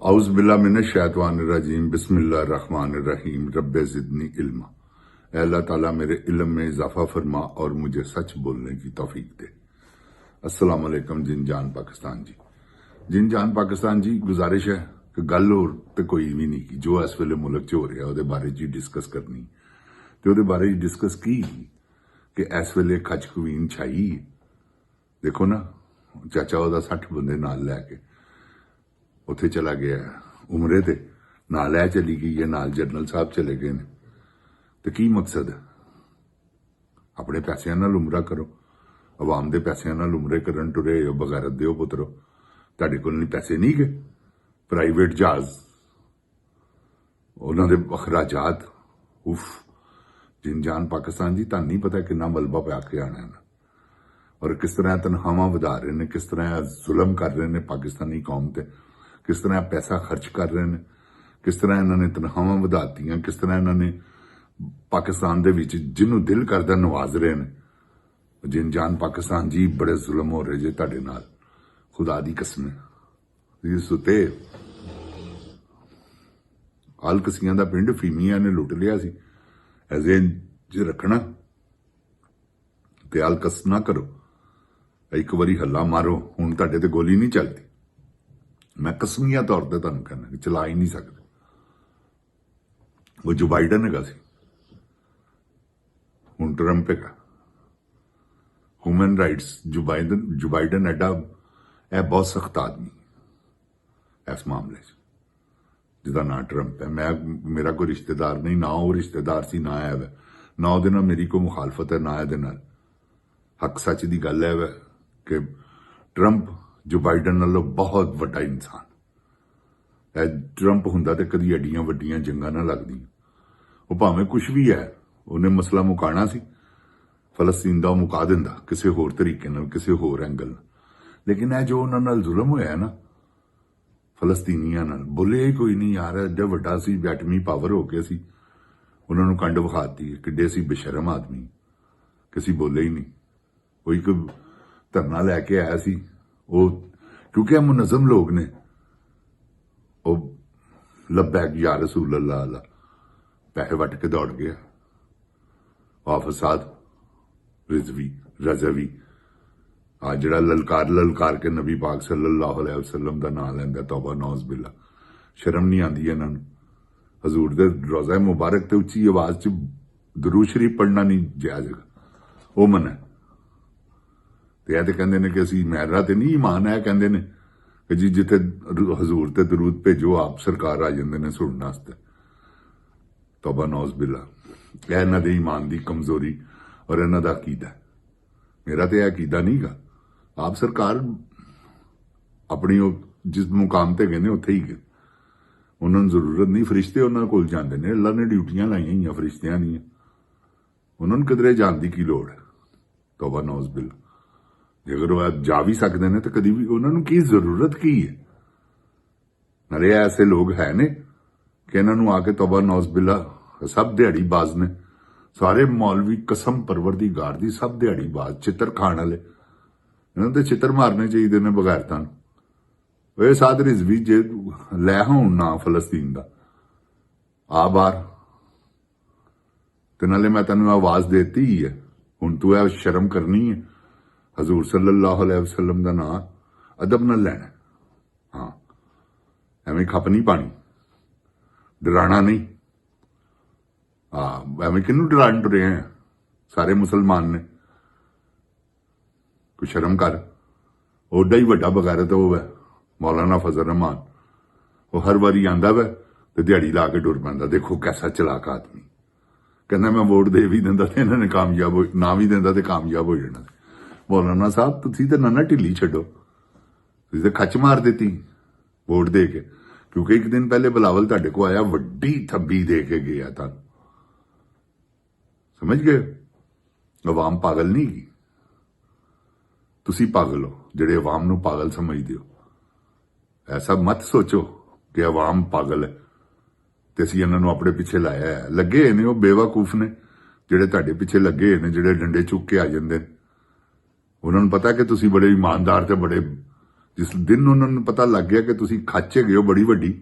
औज़ बिल्लाहि मिनश शैतानिर रजीम बिस्मिल्लाहिर रहमानिर रहीम रब्बे ज़िदनी इल्मा। ऐ अल्लाह ताला मेरे इल्म में इजाफा फरमा और मुझे सच बोलने की तौफीक दे। अस्सलाम वालेकुम जिन जान पाकिस्तान जी। जिन जान पाकिस्तान जी, गुजारिश है कि गल होर ते कोई भी नहीं की जो इस वेले मुल्क च हो रहा है उहदे बारे च डिस्कस करनी ते उहदे बारे च डिस्कस की कि इस वेले खच कवीन छाई। देखो ना, चाचा उहदा 60 बंदे नाल लैके उत्थे चला गया उमरे ते नाल लै चली गई है, नाल जनरल साहब चले गए ने। तो की मकसद है? अपने पैसों नाल उमरा करो, अवाम दे पैसों नाल उमरे करन टुरे हो, बगैरत दिओ पुत्रो। तुहाडे कोल नहीं पैसे नहीं गए, प्राइवेट जहाज उन्हां दे अखराजात उफ। जिन जान पाकिस्तान जी, तुहानूं नहीं पता कितना मलबा पा के आना है और किस तरह तनख्वाहां वधा रहे हैं, किस तरह जुल्म कर रहे हैं पाकिस्तानी कौम ते, किस तरह पैसा खर्च कर रहे हैं, किस तरह इन्होंने तनख्वाहां वधातियां, किस तरह इन्होंने पाकिस्तान दे विच जिन्हों दिल करदा नवाज रहे हैं। जिन जान पाकिस्तान जी, बड़े जुल्म हो रहे जे तुहाडे नाल, खुदा दी कसम है। सुते आल कसियां दा पिंड फीमिया ने लुट लिया सी, ऐसे ज रखना ते आल कस ना करो। एक बारी हल्ला मारो, हुण तुहाडे ते गोली नहीं चलती। मैं कसमिया तौर पर तुहानूं कहना कि चला ही नहीं सकते। वो जो बाइडन हैगा सी, हुण ट्रंप हैगा। ह्यूमन राइट्स जो बाइडन एडा है, बहुत सख्त आदमी इस मामले च, जिसका नाम ट्रंप है। मेरा कोई रिश्तेदार नहीं, ना वो रिश्तेदार सी, ना है, ना उहदे नाल मेरी कोई मुखालफत है, ना इहदे नाल। हक सच की गल है कि ट्रंप जो बाइडन नालों बहुत वड्डा इंसान है। ट्रंप हुंदा ते कदी एडियां वड्डियां जंगां ना लगदियां। वो भावें कुछ भी है, उन्हें मसला मुकाना सी, फलस्तीन दा मुका दिंदा किसी होर तरीके नाल, किसी होर एंगल नाल। लेकिन यह जो उन्हां नाल जुल्म होया ना फलस्तीनियां नाल, बोले ही कोई नहीं यार। एडा वड्डा सी, एटमी पावर हो गया सी, उन्होंने कंड विखाती किड्डे सी बेशरम आदमी, किसी बोले ही नहीं। कोई धरना लैके आया सी, वो क्योंकि मुनज़म लोग ने, वो लब्बैक या रसूल अल्लाह अल्लाह पैसे वट के दौड़ गया। वाफसाद रजवी आ जड़ा ललकार के नबी पाक सल्लल्लाहु अलैहि वसल्लम का नाम लैंदा, तौबा नौज़ बिल्ला। शर्म नहीं आती इन्हां नूं। हजूर दे रोज़ा मुबारक ते उच्ची आवाज च दुरूद शरीफ पढ़ना नहीं जायज़, वो मना। तो कहते हैं कि असी मैरा तो नहीं ईमान है, कहते हैं कि जी जिथे हजूर ते दरूद भेजो आप सरकार आ जाते हैं सुनने वास्ते। तौबा नौज़ बिल्ला। यह इन्हां दे ईमान की कमजोरी और इन्हां दा अकीदा। मेरा तो यह अकीदा नहीं गा। आप सरकार अपनी जिस मुकाम ते गए उत्थे ही गए, उन्होंने जरूरत नहीं। फरिश्ते उन्होंने कोल जाते हैं, अल्लाह ने ड्यूटियां लाइया हुई फरिश्तियां दी, उन्होंने किधरे जाने की लोड़ है। तौबा नौज़ बिल्ला। अगर वह जा भी सकते हैं तो कभी भी उन्होंने की जरूरत की है? नाले ऐसे लोग है ने कि इन्होंने आके तौबा नौज़ बिल्ला, सब दिहाड़ी बाज ने, सारे मौलवी कसम परवरदिगार दी, सब दिहाड़ी बाज चित्र खाण वाले। इन्होंने तो चित्र मारने चाहिए ने बगैरतां। वे साध रिजवी जे लै होण ना फलस्तीन का आ बाहर, ते नाले मैं तेन आवाज देती ही है, हुण तू यह शर्म करनी है। हजूर सल्लल्लाहु अलैहि वसल्लम का नाम अदब नाल लैना। हाँ, एवें खप नहीं पानी, डराना नहीं। हाँ, एवें किनू डरान टुरे हैं? सारे मुसलमान ने। कोई शर्म कर। ओडा ही वड्डा बगैरत वो है मौलाना फजल रहमान। वो हर बारी आंदा वै ते दिहाड़ी ला के टुर पैंदा। देखो कैसा चलाक आदमी। कहना मैं वोट दे भी दिंदा ते इन्हां ने कामयाब हो, ना भी दिंदा ते कामयाब हो जाना। मौलाना साहब तुसी तो ना ढिली छड्डो, तुसी तो खच मार देती वोट दे के। क्योंकि एक दिन पहले बिलावल तुहाडे को आया, वड्डी थब्बी दे के गया था। समझ गए? अवाम पागल नहीं की, तुसी पागल हो जिहड़े अवाम नूं पागल समझदे हो। ऐसा मत सोचो कि अवाम पागल है ते असीं इन्हां नूं अपने पिछे लाया है। लगे ने वो बेवकूफ ने जिहड़े तुहाडे पिछे लगे ने, जिहड़े डंडे चुक के आ जांदे ने। उन्होंने पता कि तुसी बड़े ईमानदार ते बड़े ਜਿਸ ਦਿਨ ਉਹਨਾਂ ਨੂੰ ਪਤਾ ਲੱਗ ਗਿਆ ਕਿ ਤੁਸੀਂ ਖੱਚ ਗਏ ਹੋ ਬੜੀ ਵੱਡੀ,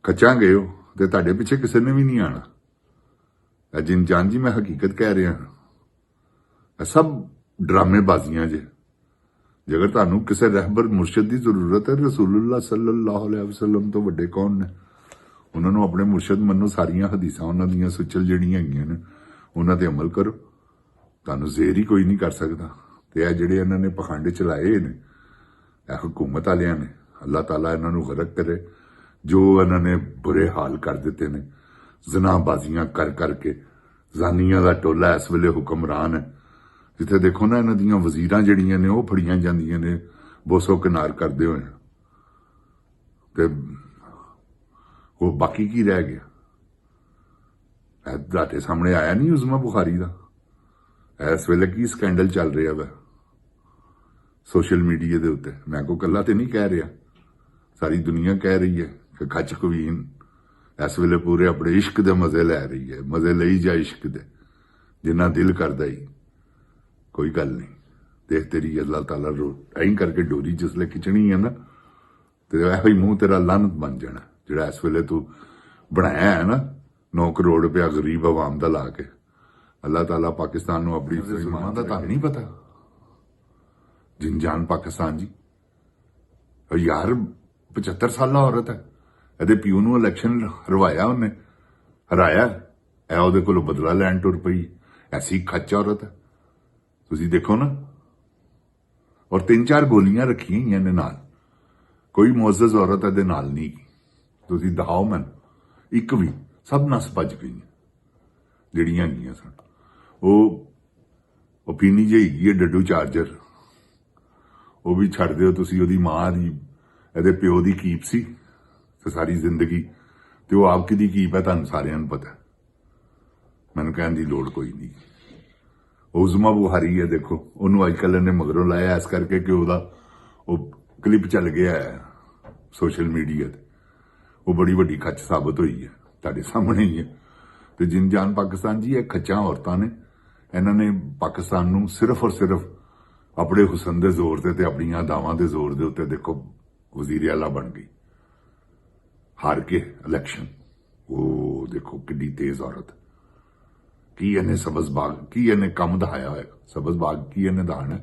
ਖੱਚਾਂ ਗਏ ਹੋ, ਤੇ ਤੁਹਾਡੇ ਪਿੱਛੇ ਕਿਸੇ ਨੇ ਵੀ ਨਹੀਂ ਆਣਾ। ਜਿਨ ਜਾਨ ਜੀ ਮੈਂ ਹਕੀਕਤ ਕਹਿ ਰਿਹਾ ਹਾਂ, ਇਹ ਸਭ ਡਰਾਮੇਬਾਜ਼ੀਆਂ ਜੇ ਜੇਕਰ ਤੁਹਾਨੂੰ ਕਿਸੇ ਰਹਿਬਰ ਮੁਰਸ਼ਿਦ ਦੀ ਜ਼ਰੂਰਤ ਹੈ, ਰਸੂਲੁल्लाह सल्लल्लाहु अलैहि वसल्लम ਤੋਂ ਵੱਡੇ ਕੌਣ ਨੇ? ਉਹਨਾਂ ਨੂੰ ਆਪਣੇ ਮੁਰਸ਼ਿਦ ਮੰਨੋ, ਸਾਰੀਆਂ ਹਦੀਸਾਂ ਉਹਨਾਂ ਦੀਆਂ ਸੁਚਲ ਜਿਹੜੀਆਂ ਹੈਗੀਆਂ ਨੇ ਉਹਨਾਂ ਤੇ ਅਮਲ ਕਰੋ, ਤੁਹਾਨੂੰ ਜ਼ੇਰ ਹੀ ਕੋਈ ਨਹੀਂ ਕਰ ਸਕਦਾ। ਤੇ ਇਹ ਜਿਹੜੇ ਇਹਨਾਂ ਨੇ ਪਖੰਡ ਚਲਾਏ ਨੇ ਇਹ ਹਕੂਮਤ ਵਾਲਿਆਂ ਨੇ, ਅੱਲਾਹ ਤਾਲਾ ਇਹਨਾਂ ਨੂੰ ਗਰਕ ਕਰੇ। ਜੋ ਇਹਨਾਂ ਨੇ ਬੁਰੇ ਹਾਲ ਕਰ ਦਿੱਤੇ ਨੇ, ਜ਼ਨਾਬਾਜ਼ੀਆਂ ਕਰ ਕਰਕੇ, ਜ਼ਾਨੀਆਂ ਦਾ ਟੋਲਾ ਇਸ ਵੇਲੇ ਹੁਕਮਰਾਨ ਹੈ। ਜਿੱਥੇ ਦੇਖੋ ਨਾ ਇਹਨਾਂ ਦੀਆਂ ਵਜ਼ੀਰਾਂ ਜਿਹੜੀਆਂ ਨੇ ਉਹ ਫੜੀਆਂ ਜਾਂਦੀਆਂ ਨੇ ਬੋਸੋ ਕਿਨਾਰ ਕਰਦੇ ਹੋਏ, ਤੇ ਉਹ ਬਾਕੀ ਕੀ ਰਹਿ ਗਿਆ? ਇਹ ਤੁਹਾਡੇ ਸਾਹਮਣੇ ਆਇਆ ਨਹੀਂ ਉਜ਼ਮਾ ਬੁਖਾਰੀ ਦਾ ਇਸ ਵੇਲੇ ਕੀ ਸਕੈਂਡਲ ਚੱਲ ਰਿਹਾ ਵਾ ਸੋਸ਼ਲ ਮੀਡੀਆ ਦੇ ਉੱਤੇ। ਮੈਂ ਕੋਈ ਇਕੱਲਾ ਤੇ ਨਹੀਂ ਕਹਿ ਰਿਹਾ, ਸਾਰੀ ਦੁਨੀਆ ਕਹਿ ਰਹੀ ਹੈ ਕਿ ਖੱਚ ਕਵੀਨ ਇਸ ਵੇਲੇ ਪੂਰੇ ਆਪਣੇ ਇਸ਼ਕ ਦੇ ਮਜ਼ੇ ਲੈ ਰਹੀ ਹੈ। ਮਜ਼ੇ ਲਈ ਜਾ ਇਸ਼ਕ ਦੇ, ਜਿੰਨਾ ਦਿਲ ਕਰਦਾ ਹੀ। ਕੋਈ ਗੱਲ ਨਹੀਂ, ਦੇਖ ਤੇਰੀ ਅੱਲਾਹ ਤਾਲਾ ਐਂ ਕਰਕੇ ਡੋਰੀ ਜਿਸਲੇ ਖਿੱਚਣੀ ਹੈ ਨਾ, ਤੇ ਇਹੋ ਹੀ ਮੂੰਹ ਤੇਰਾ ਲਾਨਤ ਬਣ ਜਾਣਾ ਜਿਹੜਾ ਇਸ ਵੇਲੇ ਤੂੰ ਬਣਾਇਆ ਹੈ ਨਾ 9 ਕਰੋੜ ਰੁਪਇਆ ਗਰੀਬ ਆਵਾਮ ਦਾ ਲਾ ਕੇ। ਅੱਲਾਹ ਤਾਲਾ ਪਾਕਿਸਤਾਨ ਨੂੰ ਆਪਣੀ ਜ਼ੁਲਮਾਂ ਦਾ ਤੁਹਾਨੂੰ ਨਹੀਂ ਪਤਾ? ਜਿਨ ਜਾਨ ਪਾਕਿਸਤਾਨ ਜੀ, ਯਾਰ 75 ਸਾਲਾ ਔਰਤ ਹੈ, ਇਹਦੇ ਪਿਓ ਨੂੰ ਇਲੈਕਸ਼ਨ ਹਰਵਾਇਆ, ਉਹਨੇ ਹਰਾਇਆ, ਇਹ ਉਹਦੇ ਕੋਲੋਂ ਬਦਲਾ ਲੈਣ ਟੁਰ ਪਈ। ਐਸੀ ਖੱਚ ਔਰਤ ਹੈ, ਤੁਸੀਂ ਦੇਖੋ ਨਾ। ਔਰ 3-4 ਗੋਲੀਆਂ ਰੱਖੀਆਂ ਹੋਈਆਂ ਨੇ ਨਾਲ, ਕੋਈ ਮੁਅੱਜ਼ਜ਼ ਔਰਤ ਇਹਦੇ ਨਾਲ ਨਹੀਂ। ਤੁਸੀਂ ਦਿਖਾਓ ਮੈਨੂੰ ਇੱਕ ਵੀ, ਸਭ ਨਸ ਭੱਜ ਗਈਆਂ ਜਿਹੜੀਆਂ ਹੈਗੀਆਂ ਸਨ। ਉਹ ਪੀਣੀ ਜਿਹੀ ਹੈਗੀ ਹੈ ਡੱਡੂ ਚਾਰਜਰ, ਉਹ ਵੀ ਛੱਡ ਦਿਓ ਤੁਸੀਂ। ਉਹਦੀ ਮਾਂ ਦੀ, ਇਹਦੇ ਪਿਓ ਦੀ ਕੀਪ ਸੀ ਤੇ ਸਾਰੀ ਜ਼ਿੰਦਗੀ, ਤੇ ਉਹ ਆਪ ਕਿਹਦੀ ਕੀਪ ਹੈ ਤੁਹਾਨੂੰ ਸਾਰਿਆਂ ਨੂੰ ਪਤਾ, ਮੈਨੂੰ ਕਹਿਣ ਦੀ ਲੋੜ ਕੋਈ ਨਹੀਂ। ਉਜ਼ਮਾ ਬੁਖਾਰੀ ਹੈ, ਦੇਖੋ ਉਹਨੂੰ ਅੱਜ ਕੱਲ੍ਹ ਇਹਨੇ ਮਗਰੋਂ ਲਾਇਆ ਇਸ ਕਰਕੇ ਕਿ ਉਹਦਾ ਉਹ ਕਲਿੱਪ ਚੱਲ ਗਿਆ ਹੈ ਸੋਸ਼ਲ ਮੀਡੀਆ ਤੇ, ਉਹ ਬੜੀ ਵੱਡੀ ਖੱਚ ਸਾਬਤ ਹੋਈ ਹੈ, ਤੁਹਾਡੇ ਸਾਹਮਣੇ ਹੀ ਹੈ। ਤੇ ਜਿਨ ਜਾਨ ਪਾਕਿਸਤਾਨ ਜੀ, ਇਹ ਖੱਚਾਂ ਔਰਤਾਂ ਨੇ, ਇਹਨਾਂ ਨੇ ਪਾਕਿਸਤਾਨ ਨੂੰ ਸਿਰਫ ਔਰ ਸਿਰਫ ਆਪਣੇ ਹੁਸਨ ਦੇ ਜ਼ੋਰ ਤੇ ਆਪਣੀਆਂ ਅਦਾਵਾਂ ਦੇ ਜ਼ੋਰ ਦੇ ਉੱਤੇ ਦੇਖੋ ਵਜ਼ੀਰ ਆਲਾ ਬਣ ਗਈ ਹਾਰ ਕੇ ਇਲੈਕਸ਼ਨ। ਉਹ ਦੇਖੋ ਕਿੱਡੀ ਤੇਜ਼ ਔਰਤ, ਕੀ ਇਹਨੇ ਸਬਜ਼ ਬਾਗ, ਕੀ ਇਹਨੇ ਕੰਮ ਦਿਖਾਇਆ ਹੋਇਆ? ਸਬਜ਼ ਬਾਗ ਕੀ ਇਹਨੇ ਦਾਣਾ?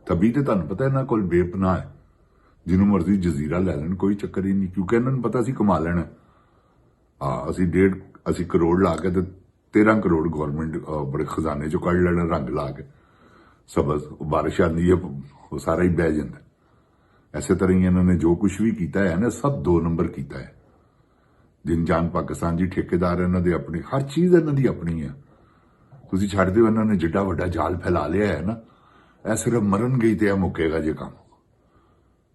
ਤਬੀ ਤੇ ਤੁਹਾਨੂੰ ਪਤਾ ਇਹਨਾਂ ਕੋਲ ਬੇਪਨਾਹ ਹੈ, ਜਿਹਨੂੰ ਮਰਜ਼ੀ ਜਜ਼ੀਰਾ ਲੈ ਲੈਣ, ਕੋਈ ਚੱਕਰ ਹੀ ਨਹੀਂ, ਕਿਉਂਕਿ ਇਹਨਾਂ ਨੂੰ ਪਤਾ ਸੀ ਕਮਾ ਲੈਣਾ। ਅਸੀਂ ਕਰੋੜ ਲਾ ਕੇ ਤੇ 13 ਕਰੋੜ ਗਵਰਨਮੈਂਟ ਬੜੇ ਖਜ਼ਾਨੇ ਚੋਂ ਕੱਢ ਲੈਣਾ ਰੰਗ ਲਾ ਕੇ। ਸਬਜ਼ ਬਾਰਿਸ਼ ਆਉਂਦੀ ਹੈ ਉਹ ਸਾਰਾ ਹੀ ਬਹਿ ਜਾਂਦਾ। ਐਸੇ ਤਰ੍ਹਾਂ ਹੀ ਇਹਨਾਂ ਨੇ ਜੋ ਕੁਝ ਵੀ ਕੀਤਾ ਹੈ ਨਾ, ਸਭ 2 ਨੰਬਰ ਕੀਤਾ ਹੈ। ਜਿਨ ਜਾਨ ਪਾਕਿਸਤਾਨ ਜੀ ਠੇਕੇਦਾਰ ਇਹਨਾਂ ਦੇ ਆਪਣੇ, ਹਰ ਚੀਜ਼ ਇਹਨਾਂ ਦੀ ਆਪਣੀ ਹੈ। ਤੁਸੀਂ ਛੱਡ ਦਿਓ, ਇਹਨਾਂ ਨੇ ਜਿੱਡਾ ਵੱਡਾ ਜਾਲ ਫੈਲਾ ਲਿਆ ਹੈ ਨਾ, ਇਹ ਸਿਰਫ ਮਰਨ ਗਈ ਤੇ ਇਹ ਮੁੱਕੇਗਾ ਜੇ ਕੰਮ।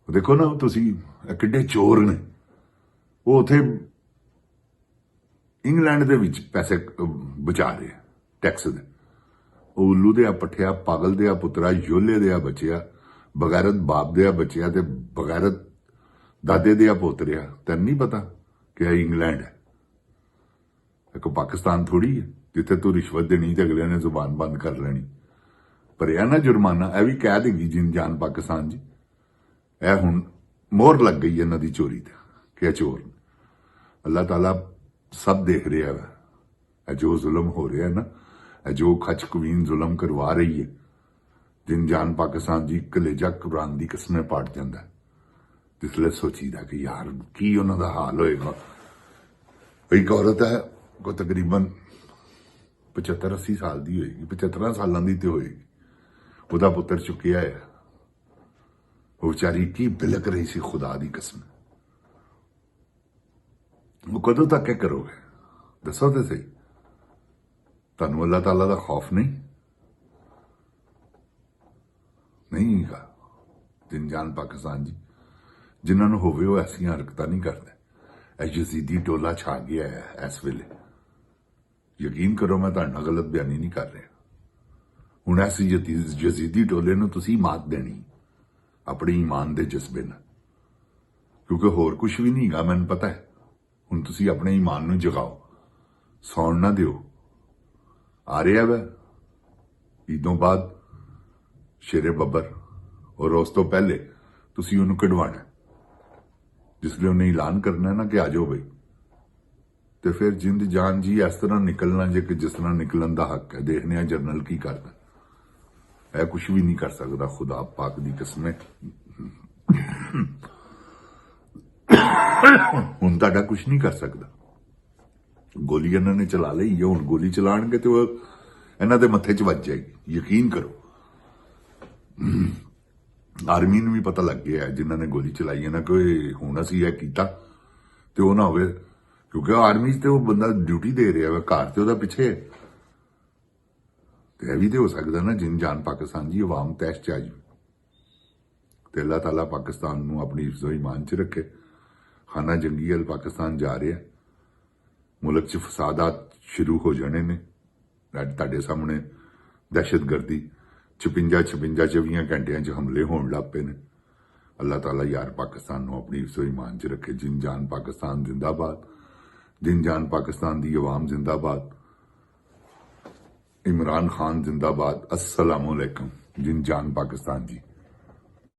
ਦੇਖੋ ਨਾ ਤੁਸੀਂ, ਕਿੱਡੇ ਚੋਰ ਨੇ ਉਹ, ਉੱਥੇ ਇੰਗਲੈਂਡ ਦੇ ਵਿੱਚ ਪੈਸੇ ਬਚਾ ਰਹੇ ਟੈਕਸ ਦੇ। ਉਹ ਉੱਲੂ ਦੇ ਆ ਪੱਠਿਆ, ਪਾਗਲ ਦੇ ਆ ਪੁੱਤਰਾ, ਯੋਲੇ ਦੇ ਆ ਬੱਚਿਆ, ਬਗੈਰਤ ਬਾਪ ਦੇ ਆ ਬੱਚਿਆ ਤੇ ਬਗੈਰਤ ਦਾਦੇ ਦੇ ਆ ਪੋਤਰਿਆ। ਤੈਨੂੰ ਨਹੀਂ ਪਤਾ ਕਿ ਇਹ ਇੰਗਲੈਂਡ ਹੈ, ਇੱਕ ਪਾਕਿਸਤਾਨ ਥੋੜੀ ਹੈ ਜਿੱਥੇ ਤੂੰ ਰਿਸ਼ਵਤ ਦੇਣੀ ਤੇ ਅਗਲੇ ਨੇ ਜ਼ੁਬਾਨ ਬੰਦ ਕਰ ਲੈਣੀ। ਪਰ ਇਹ ਨਾ ਜੁਰਮਾਨਾ, ਇਹ ਵੀ ਕਹਿ ਦੇਗੀ ਜਿਨ ਜਾਨ ਪਾਕਿਸਤਾਨ ਜੀ। ਇਹ ਹੁਣ ਮੋਹਰ ਲੱਗ ਗਈ ਇਹਨਾਂ ਦੀ ਚੋਰੀ ਤੇ ਕਿ ਇਹ ਚੋਰ। ਅੱਲਾਹ ਤਾਲਾ ਸਭ ਦੇਖ ਰਿਹਾ ਹੈ, ਇਹ ਜੋ ਜ਼ੁਲਮ ਹੋ ਰਿਹਾ ਹੈ ਨਾ, ਇਹ ਜੋ ਖੱਚ ਕਵੀਨ ਜ਼ੁਲਮ ਕਰਵਾ ਰਹੀ ਹੈ। ਜਿਨ ਜਾਨ ਪਾਕਿਸਤਾਨ ਜੀ ਕਲੇਜਾ ਕੁਰਾਨ ਦੀ ਕਿਸਮੇ ਪਾਟ ਜਾਂਦਾ ਜਿਸਲੇ ਸੋਚੀਦਾ ਕਿ ਯਾਰ ਕੀ ਉਹਨਾਂ ਦਾ ਹਾਲ ਹੋਏਗਾ। ਇੱਕ ਔਰਤ ਹੈ, ਕੋ ਤਕਰੀਬਨ 75-80 ਸਾਲ ਦੀ ਹੋਏਗੀ, 75 ਸਾਲਾਂ ਦੀ ਤੇ ਹੋਏਗੀ। ਉਹਦਾ ਪੁੱਤਰ ਚੁੱਕਿਆ ਹੈ, ਉਹ ਵਿਚਾਰੀ ਕੀ ਬਿਲਕ ਰਹੀ ਸੀ, ਖੁਦਾ ਦੀ ਕਸਮ। ਉਹ ਕਦੋਂ ਤੱਕ ਇਹ ਕਰੋਗੇ ਦੱਸੋ ਤੇ ਸਹੀ? ਤੁਹਾਨੂੰ ਅੱਲਾਹ ਤਾਲਾ ਦਾ ਖੌਫ ਨਹੀਂ ਹੈਗਾ? ਜਿਨ ਜਾਨ ਪਾਕਿਸਤਾਨ ਜੀ, ਜਿਨ੍ਹਾਂ ਨੂੰ ਹੋਵੇ ਉਹ ਐਸੀਆਂ ਹਰਕਤਾਂ ਨਹੀਂ ਕਰਦੇ। ਇਹ ਯਜ਼ੀਦੀ ਟੋਲਾ ਛਾ ਗਿਆ ਹੈ ਇਸ ਵੇਲੇ। ਯਕੀਨ ਕਰੋ, ਮੈਂ ਤੁਹਾਡੇ ਨਾਲ ਗਲਤ ਬਿਆਨੀ ਨਹੀਂ ਕਰ ਰਿਹਾ। ਹੁਣ ਐਸੀ ਯਜ਼ੀਦੀ ਟੋਲੇ ਨੂੰ ਤੁਸੀਂ ਮਾਤ ਦੇਣੀ ਆਪਣੇ ਈਮਾਨ ਦੇ ਜਜ਼ਬੇ ਨਾਲ, ਕਿਉਂਕਿ ਹੋਰ ਕੁਝ ਵੀ ਨਹੀਂ ਹੈਗਾ, ਮੈਨੂੰ ਪਤਾ ਹੈ। ਹੁਣ ਤੁਸੀਂ ਆਪਣੇ ਈਮਾਨ ਨੂੰ ਜਗਾਓ, ਸੌਣ ਨਾ ਦਿਓ। ਆ ਰਿਹਾ ਵਾ ਈਦੋਂ ਬਾਅਦ ਸ਼ੇਰੇ ਬੱਬਰ, ਔਰ ਉਸ ਤੋਂ ਪਹਿਲੇ ਤੁਸੀਂ ਉਹਨੂੰ ਕਢਵਾਣਾ। ਜਿਸ ਲਈ ਉਹਨੇ ਐਲਾਨ ਕਰਨਾ ਨਾ ਕਿ ਆ ਜਾਓ ਬਈ, ਤੇ ਫਿਰ ਜਿੰਦ ਜਾਨ ਜੀ ਇਸ ਤਰ੍ਹਾਂ ਨਿਕਲਣਾ ਜੇ ਕਿ ਜਿਸ ਤਰ੍ਹਾਂ ਨਿਕਲਣ ਦਾ ਹੱਕ ਹੈ। ਦੇਖਦੇ ਹਾਂ ਜਨਰਲ ਕੀ ਕਰਦਾ। ਇਹ ਕੁਝ ਵੀ ਨਹੀਂ ਕਰ ਸਕਦਾ, ਖੁਦਾ ਪਾਕ ਦੀ ਕਸਮ ਹੈ। ਹੁਣ ਤੁਹਾਡਾ ਕੁਝ ਨਹੀਂ ਕਰ ਸਕਦਾ। ਗੋਲੀ ਇਹਨਾਂ ਨੇ ਚਲਾ ਲਈ ਹੈ, ਹੁਣ ਗੋਲੀ ਚਲਾਣਗੇ ਤੇ ਉਹ ਇਹਨਾਂ ਦੇ ਮੱਥੇ 'ਚ ਵੱਜ ਜਾਏਗੀ, ਯਕੀਨ ਕਰੋ। ਆਰਮੀ ਨੂੰ ਵੀ ਪਤਾ ਲੱਗ ਗਿਆ ਜਿਨ੍ਹਾਂ ਨੇ ਗੋਲੀ ਚਲਾਈ ਹੈ ਨਾ ਕਿ ਹੁਣ ਅਸੀਂ ਇਹ ਕੀਤਾ ਤੇ ਉਹ ਨਾ ਹੋਵੇ, ਕਿਉਂਕਿ ਆਰਮੀ 'ਚ ਤੇ ਉਹ ਬੰਦਾ ਡਿਊਟੀ ਦੇ ਰਿਹਾ ਵਾ, ਘਰ ਤੇ ਉਹਦਾ ਪਿੱਛੇ ਹੈ। ਤੇ ਇਹ ਵੀ ਤੇ ਹੋ ਸਕਦਾ ਨਾ ਜਿੰਨ ਜਾਨ ਪਾਕਿਸਤਾਨ ਦੀ ਆਵਾਮ ਤੈਸ਼ 'ਚ ਆ ਜਾਵੇ। ਤੇ ਅੱਲਾਹ ਤਾਲਾ ਪਾਕਿਸਤਾਨ ਨੂੰ ਆਪਣੀ ਹਿਫਜ਼ੋ ਈਮਾਨ 'ਚ ਰੱਖੇ। ਖਾਨਾ ਜੰਗੀ ਵੱਲ ਪਾਕਿਸਤਾਨ ਜਾ ਰਿਹਾ, ਮੁਲਕ 'ਚ ਫਸਾਦਾਤ ਸ਼ੁਰੂ ਹੋ ਜਾਣੇ ਨੇ। ਤੁਹਾਡੇ ਸਾਹਮਣੇ ਦਹਿਸ਼ਤਗਰਦੀ 56 ਘੰਟਿਆਂ 'ਚ ਹਮਲੇ ਹੋਣ ਲੱਗ ਪਏ ਨੇ। ਅੱਲਾਹ ਤਾਲਾ ਯਾਰ ਪਾਕਿਸਤਾਨ ਨੂੰ ਆਪਣੀ ਹਿਫਜ਼ੋ ਈਮਾਨ 'ਚ ਰੱਖੇ। ਜਿੰਨ ਜਾਨ ਪਾਕਿਸਤਾਨ ਜ਼ਿੰਦਾਬਾਦ, जिन जान पाकिस्तान दी अवाम जिंदाबाद, इमरान खान जिंदाबाद। अस्सलामुअलैकुम। जिन जान पाकिस्तान जी।